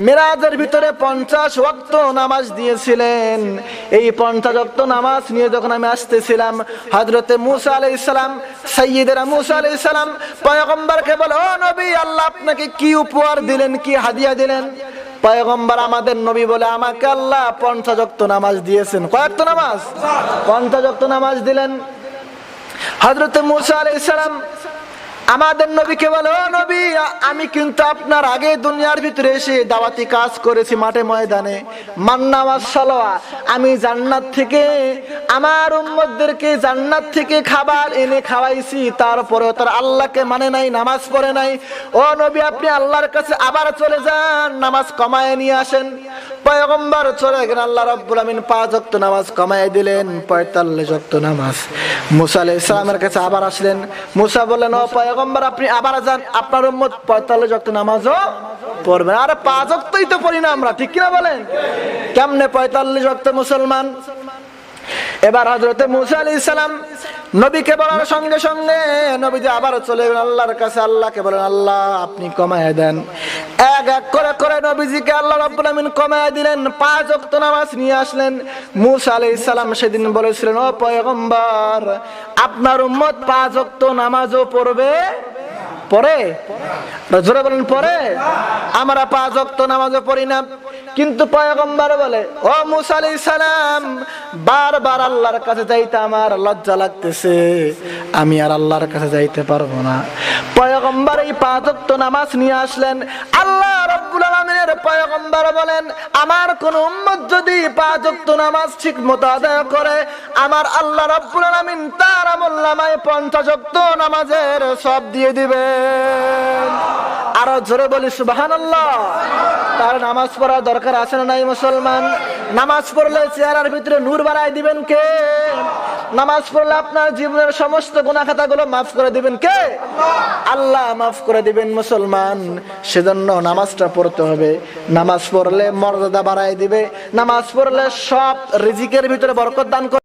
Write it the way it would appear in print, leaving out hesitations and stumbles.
মিরাজের ভিতরে 50 ওয়াক্ত নামাজ দিয়েছিলেন। এই 50 ওয়াক্ত নামাজ নিয়ে যখন আমি আসতেছিলাম, হযরতে মুসা আলাইহিস সালাম, সাইয়্যিদনা মুসা আলাইহিস সালাম পয়গম্বরকে বলে, ও নবী, আল্লাহ আপনাকে কি উপহার দিলেন, কি হাদিয়া দিলেন? পয়গম্বর আমাদের নবী বলে, আমাকে আল্লাহ 50 ওয়াক্ত নামাজ দিয়েছেন। কয় ওয়াক্ত নামাজ? 50 ওয়াক্ত নামাজ দিলেন। হযরতে মুসা আলাইহিস সালাম আমাদের নবীকে বলে, ও নবী, আমি কিন্তু আপনার আগে দুনিয়ার ভিতরে এসে দাওয়াতি কাজ করেছি মাঠে ময়দানে, মান্না ওয়াস সালাওয়া। আমি জান্নাত থেকে আমার উম্মতদেরকে জান্নাত থেকে খাবার এনে খাওয়াইছি, তারপরেও তারা আল্লাহকে মানে নাই, নামাজ পড়ে নাই। ও নবী, আপনি আল্লাহর কাছে আবার চলে যান, নামাজ কমায় নিয়ে আসেন। পয়গম্বর চলে গেলেন, আল্লাহ রাব্বুল আমিন 5 ওয়াক্ত নামাজ কমায় দিলেন, 45 ওয়াক্ত নামাজ। মুসা আলাইহিস সালামের কাছে আবার আসলেন। মুসা বললেন, ও পয়গম্বর, আপনি আবার যান, আপনার উম্মত 45 ওয়াক্ত নামাজও পড়বেন। আরে 5 ওয়াক্তই তো পড়ি না আমরা, ঠিক কিনা বলেন? কেমনে 45 ওয়াক্ত মুসলমান? এবার হযরতে মুসা আলাইহিস সালাম নবীকে বলার সঙ্গে সঙ্গে নবীজি আবার চলে গেলেন আল্লাহর কাছে। আল্লাহকে বলেন, আল্লাহ আপনি কমায় দেন। এক এক করে করে নবীজিকে আল্লাহ রাব্বুল আমিন কমায় দিলেন, 5 ওয়াক্ত নামাজ নিয়ে আসলেন। মুসা আলাইহিস সালাম সেদিন বলেছিলেন, ও পয়গম্বর, আপনার উম্মত 5 ওয়াক্ত নামাজও পড়বে, পড়ে? জোরে বলেন, পড়ে? আমরা 5 ওয়াক্ত নামাজও পড়ি না। কিন্তু পয়গম্বর বলে, ও মুসা আলাইহিস সালাম, বারবার আল্লাহর কাছে যাইতে আমার লজ্জা লাগতেছে, আমি আর আল্লাহর কাছে যাইতে পারবো না। পয়গম্বর এই 5 ওয়াক্ত নামাজ নিয়ে আসলেন। আল্লাহ রাব্বুল আলামিনের পয়গম্বর বলেন, আমার কোন উম্মত যদি 5 ওয়াক্ত নামাজ ঠিকমতো আদায় করে, আমার আল্লাহ রাব্বুল আলামিন তার আমলনামায় 50 ওয়াক্ত নামাজের সওয়াব দিয়ে দিবেন। আরো জোরে বলি সুবহানাল্লাহ। তার নামাজ পড়া দরকার আছে না নাই মুসলমান? নামাজ পড়লে চেহারার ভিতরে নূর বাড়ায় দিবেন কে? নামাজ পড়লে আপনার জীবনের সমস্ত গুনাহ খাতাগুলো মাফ করে দিবেন কে? আল্লাহ মাফ করে দিবেন মুসলমান। সেজন্য নামাজটা পড়তে হবে। নামাজ পড়লে মর্যাদা বাড়ায় দিবে। নামাজ পড়লে সব রিজিকের ভিতরে বরকত দান করে।